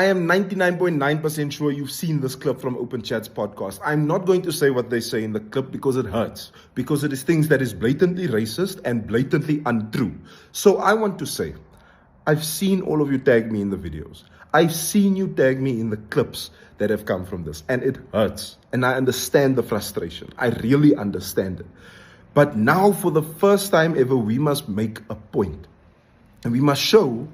I am 99.9% sure you've seen this clip from Open Chat's podcast. I'm not going to say what they say in the clip because it hurts, because it is things that is blatantly racist and blatantly untrue. So I want to say, I've seen all of you tag me in the videos. I've seen you tag me in the clips that have come from this, and it hurts. And I understand the frustration. I really understand it. But now, for the first time ever, we must make a point. And we must show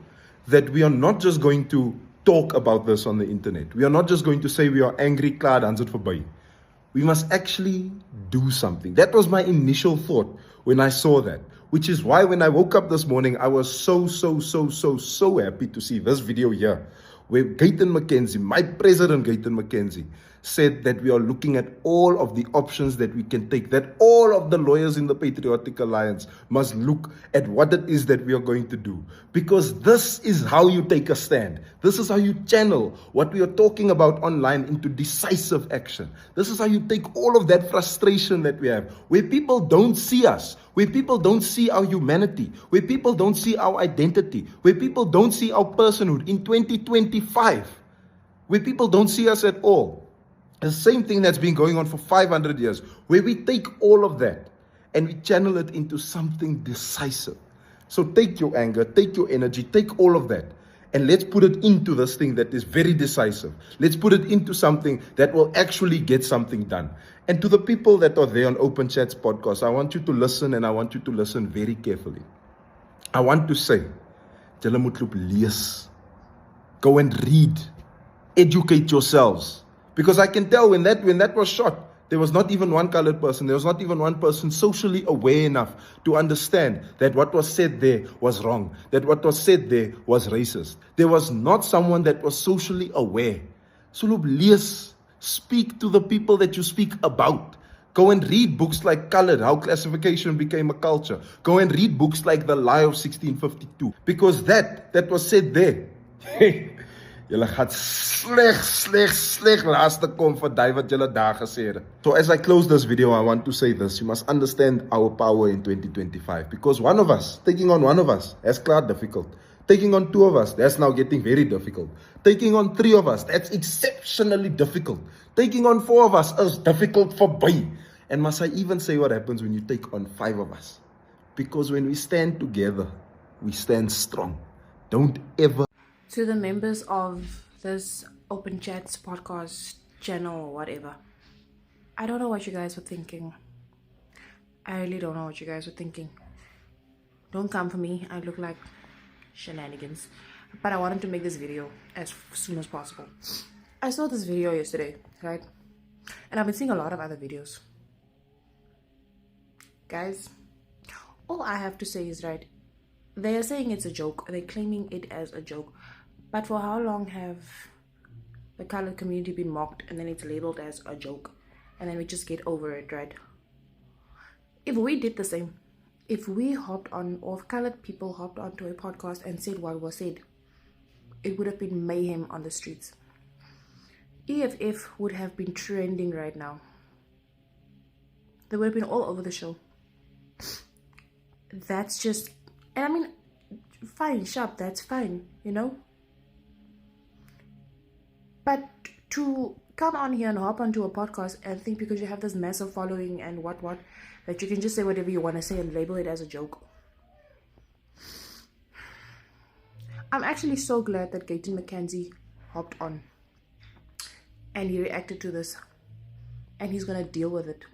that we are not just going to talk about this on the internet. We are not just going to say we are angry, klaar, dan is dit verby. We must actually do something. That was my initial thought when I saw that, which is why when I woke up this morning, I was so happy to see this video here, where Gayton McKenzie, my president Gayton McKenzie, said that we are looking at all of the options that we can take, that all of the lawyers in the Patriotic Alliance must look at what it is that we are going to do. Because this is how you take a stand. This is how you channel what we are talking about online into decisive action. This is how you take all of that frustration that we have, where people don't see us, where people don't see our humanity, where people don't see our identity, where people don't see our personhood in 2025, where people don't see us at all. The same thing that's been going on for 500 years, where we take all of that and we channel it into something decisive. So take your anger, take your energy, take all of that, and let's put it into this thing that is very decisive. Let's put it into something that will actually get something done. And to the people that are there on Open Chat's podcast, I want you to listen, and I want you to listen very carefully. I want to say, julle moet loop lees. Go and read. Educate yourselves. Because I can tell when that was shot, there was not even one colored person. There was not even one person socially aware enough to understand that what was said there was wrong, that what was said there was racist. There was not someone that was socially aware. So loop lees. Speak to the people that you speak about. Go and read books like Colored, How Classification Became a Culture. Go and read books like The Lie of 1652. Because that was said there. Julle gaan sleg laaste kom vir die wat julle daar gesê het. So as I close this video, I want to say this. You must understand our power in 2025. Because one of us, taking on one of us, that's quite difficult. Taking on two of us, that's now getting very difficult. Taking on three of us, that's exceptionally difficult. Taking on four of us is difficult for by. And must I even say what happens when you take on five of us? Because when we stand together, we stand strong. Don't ever. To the members of this Open Chats podcast channel or whatever, I don't know what you guys were thinking. I really don't know what you guys were thinking. Don't come for me. I look like shenanigans. But I wanted to make this video as soon as possible. I saw this video yesterday, right? And I've been seeing a lot of other videos. Guys, all I have to say is, right, they are saying it's a joke. They're claiming it as a joke. But for how long have the colored community been mocked and then it's labeled as a joke? And then we just get over it, right? If we did the same, if we hopped on, or if colored people hopped onto a podcast and said what was said, it would have been mayhem on the streets. EFF would have been trending right now. They would have been all over the show. That's just, and I mean, fine, sharp, that's fine, you know? But to come on here and hop onto a podcast and think because you have this massive following and what, that you can just say whatever you want to say and label it as a joke. I'm actually so glad that Gayton McKenzie hopped on and he reacted to this and he's going to deal with it.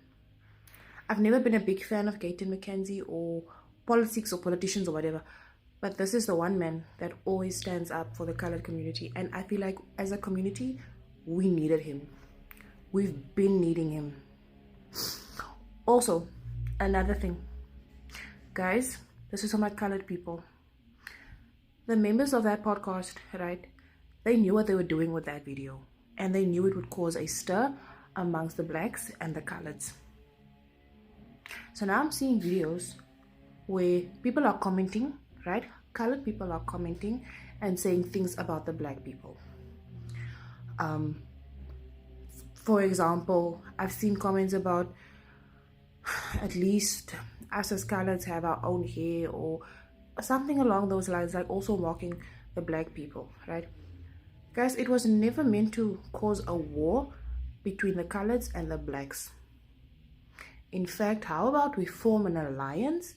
I've never been a big fan of Gayton McKenzie or politics or politicians or whatever, but this is the one man that always stands up for the colored community, and I feel like as a community we needed him. We've been needing him. Also, another thing, guys, this is for my colored people. The members of that podcast, right, they knew what they were doing with that video, and they knew it would cause a stir amongst the blacks and the coloreds. So now I'm seeing videos where people are commenting, right? Colored people are commenting and saying things about the black people. For example, I've seen comments about at least us as coloreds have our own hair or something along those lines, like also mocking the black people, right? Guys, it was never meant to cause a war between the coloureds and the blacks. In fact, how about we form an alliance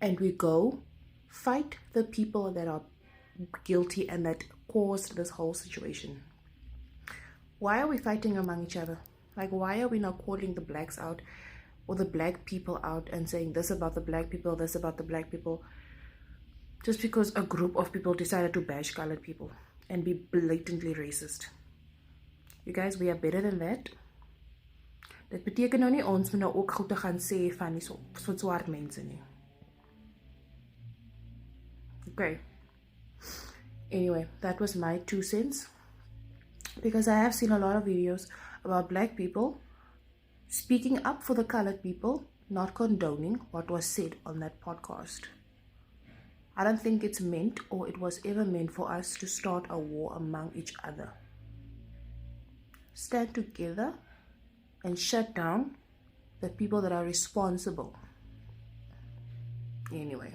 and we go fight the people that are guilty and that caused this whole situation? Why are we fighting among each other? Like, why are we not calling the blacks out or the black people out and saying this about the black people, this about the black people, just because a group of people decided to bash colored people and be blatantly racist? You guys, we are better than that. Dit beteken nou nie ons moet nou ook goed te gaan sê van die swart mense nie. Okay. Anyway, that was my 2 cents. Because I have seen a lot of videos about black people speaking up for the colored people, not condoning what was said on that podcast. I don't think it's meant or it was ever meant for us to start a war among each other. Stand together and shut down the people that are responsible. Anyway.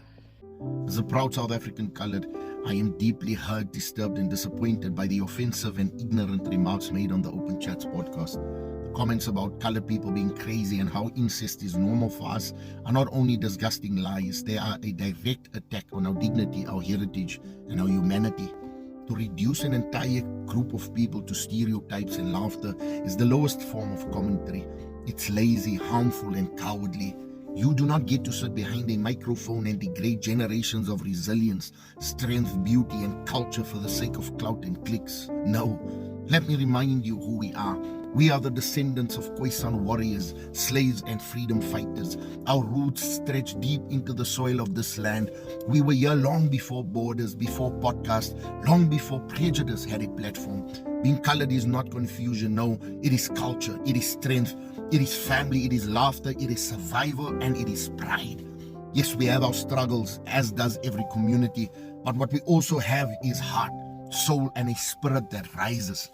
As a proud South African colored, I am deeply hurt, disturbed, and disappointed by the offensive and ignorant remarks made on the Open Chats podcast. The comments about colored people being crazy and how incest is normal for us are not only disgusting lies, they are a direct attack on our dignity, our heritage, and our humanity. To reduce an entire group of people to stereotypes and laughter is the lowest form of commentary. It's lazy, harmful, and cowardly. You do not get to sit behind a microphone and degrade generations of resilience, strength, beauty, and culture for the sake of clout and clicks. No, let me remind you who we are. We are the descendants of Khoisan warriors, slaves, and freedom fighters. Our roots stretch deep into the soil of this land. We were here long before borders, before podcasts, long before prejudice had a platform. Being colored is not confusion, no. It is culture, it is strength, it is family, it is laughter, it is survival, and it is pride. Yes, we have our struggles, as does every community, but what we also have is heart, soul, and a spirit that rises.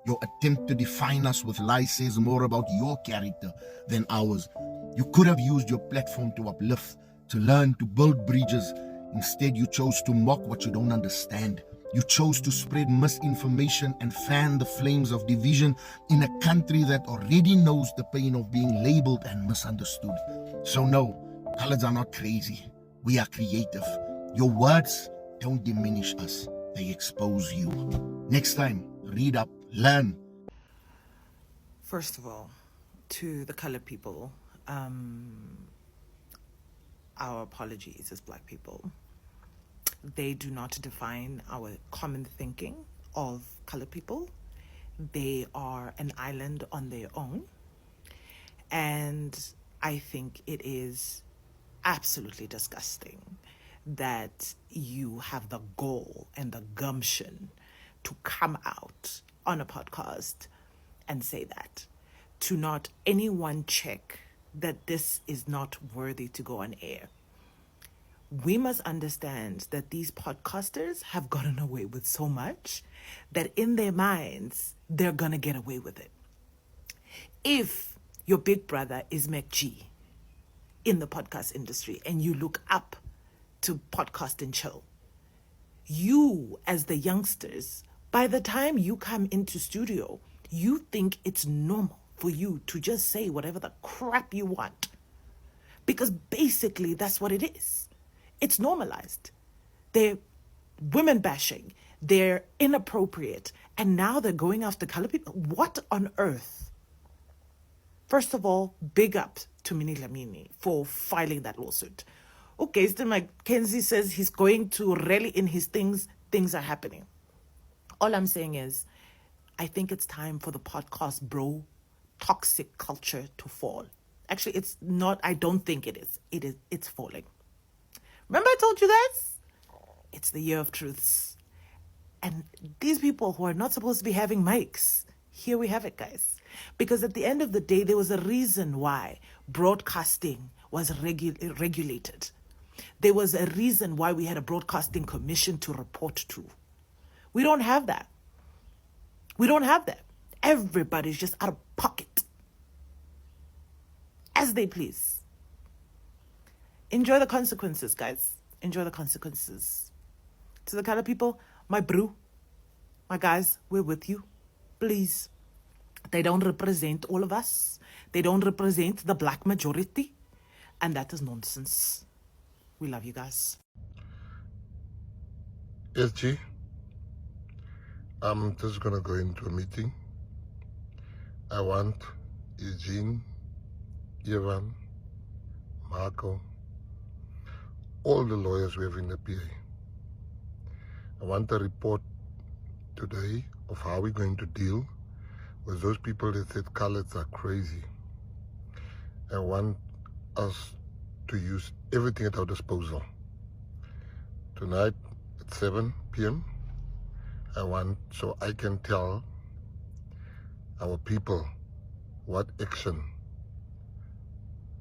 Your attempt to define us with lies says more about your character than ours. You could have used your platform to uplift, to learn, to build bridges. Instead, you chose to mock what you don't understand. You chose to spread misinformation and fan the flames of division in a country that already knows the pain of being labeled and misunderstood. So no, coloreds are not crazy. We are creative. Your words don't diminish us. They expose you. Next time, read up, learn. First of all, to the colored people, our apologies as black people. They do not define our common thinking of colored people. They are an island on their own. And I think it is absolutely disgusting that you have the gall and the gumption to come out on a podcast and say that. To not anyone check that this is not worthy to go on air. We must understand that these podcasters have gotten away with so much that in their minds, they're going to get away with it. If your big brother is MacG in the podcast industry and you look up to Podcast and Chill, you as the youngsters, by the time you come into studio, you think it's normal for you to just say whatever the crap you want. Because basically that's what it is. It's normalized. They're women bashing. They're inappropriate. And now they're going after colored people. What on earth? First of all, big up to Minnie Lamini for filing that lawsuit. Okay, still Mackenzie says he's going to rally in his things. Things are happening. All I'm saying is, I think it's time for the podcast bro toxic culture to fall. Actually, it's not. I don't think it is. It's falling. Remember I told you guys? It's the year of truths. And these people who are not supposed to be having mics, here we have it, guys. Because at the end of the day, there was a reason why broadcasting was regulated. There was a reason why we had a broadcasting commission to report to. We don't have that. We don't have that. Everybody's just out of pocket. As they please. Enjoy the consequences, guys. Enjoy the consequences. To the colored people, my brew, My guys, we're with you. Please. They don't represent all of us. They don't represent the black majority. And that is nonsense. We love you guys. SG, I'm just going to go into a meeting. I want Eugene, Evan, Marco, all the lawyers we have in the PA. I want a report today of how we're going to deal with those people that said coloureds are crazy. I want us to use everything at our disposal. Tonight at 7 p.m. so I can tell our people what action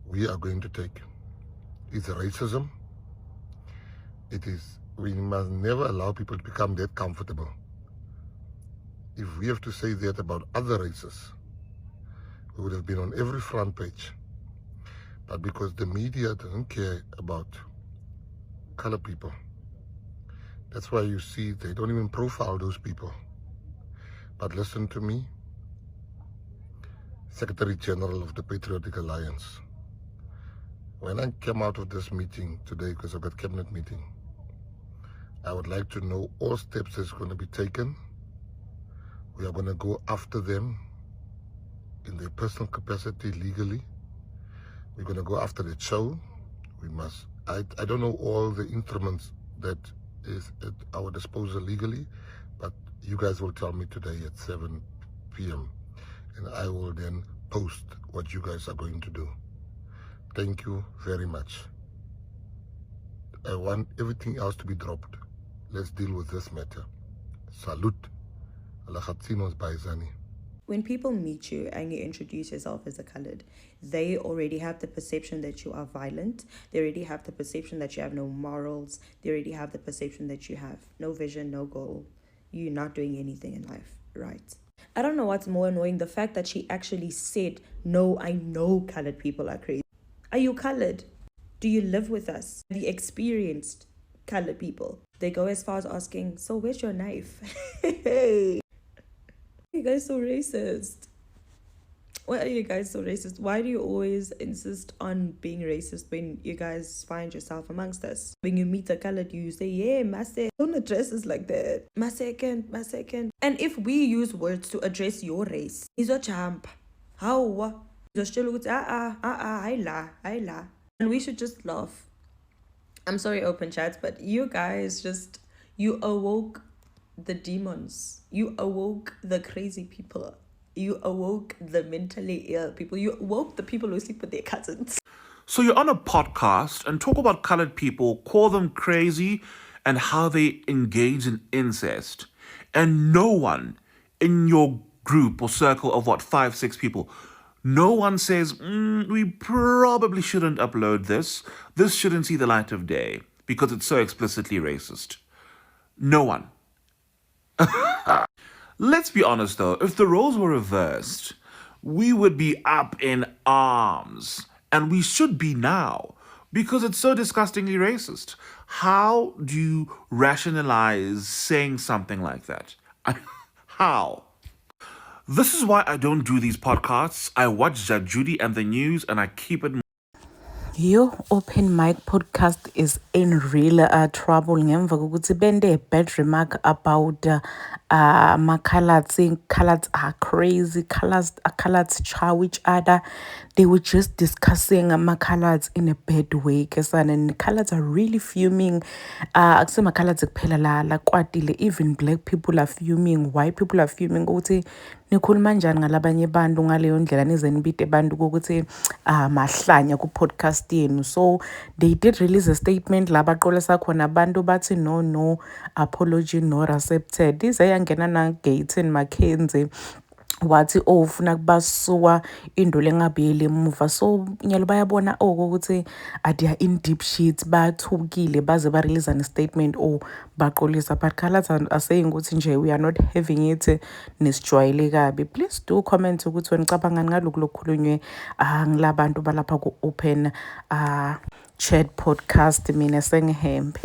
we are going to take. It's racism. We must never allow people to become that comfortable. If we have to say that about other races, we would have been on every front page. But because the media doesn't care about color people, that's why you see they don't even profile those people. But listen to me, Secretary General of the Patriotic Alliance. When I came out of this meeting today, because I've got cabinet meeting, I would like to know all steps that's going to be taken. We are going to go after them in their personal capacity legally. We're going to go after the show. I don't know all the instruments that is at our disposal legally, but you guys will tell me today at 7 p.m. and I will then post what you guys are going to do. Thank you very much. I want everything else to be dropped. Let's deal with this matter. Salute. When people meet you and you introduce yourself as a colored, they already have the perception that you are violent. They already have the perception that you have no morals. They already have the perception that you have no vision, no goal. You're not doing anything in life, right? I don't know what's more annoying, the fact that she actually said, no, I know colored people are crazy. Are you colored? Do you live with us? Have you experienced colored people? They go as far as asking, so where's your knife? Hey. You guys so racist. Why are you guys so racist? Why do you always insist on being racist when you guys find yourself amongst us? When you meet a colored, you say, yeah, Mase, don't address us like that. My second. And if we use words to address your race, he's a champ. How? And we should just laugh. I'm sorry, open chats, but you guys you awoke the demons. You awoke the crazy people. You awoke the mentally ill people. You awoke the people who sleep with their cousins. So you're on a podcast and talk about colored people, call them crazy, and how they engage in incest. And no one in your group or circle of 5, 6 people, no one says, we probably shouldn't upload this. This shouldn't see the light of day because it's so explicitly racist. No one. Let's be honest though, if the roles were reversed, we would be up in arms. And we should be now, because it's so disgustingly racist. How do you rationalize saying something like that? How? This is why I don't do these podcasts. I watch Judy and the news and I keep it. Your open mic podcast is in real trouble. Ngemva kokuthi bende a bad remark about coloreds saying coloreds are crazy, coloreds chow each other. They were just discussing coloreds in a bad way. And coloreds are really fuming. Akusema coloreds kuphela la kwatile. Even black people are fuming, white people are fuming. Ukuthi nikhuluma njani ngalabanye bantu ngaleyo ndlela nize nibite bantu ukuthi mahlanya ku podcast yenu. So they did release a statement la baqolesa khona abantu bathi no apology no accepted. This ayangena na Gates Mackenzie wathi ufuna kubasuwa indole engabiyele emuva. So nyalo bayabona ukuthi they in deep shit, bathukile baze ba release a statement baqolisa. But colors are saying ukuthi nje we are not having it nesijwayele kabi. Please do comment ukuthi wena ucabanga ngalokho lokukhulunywe ngilabantu balapha ku open chat podcast. Mina sengihembe.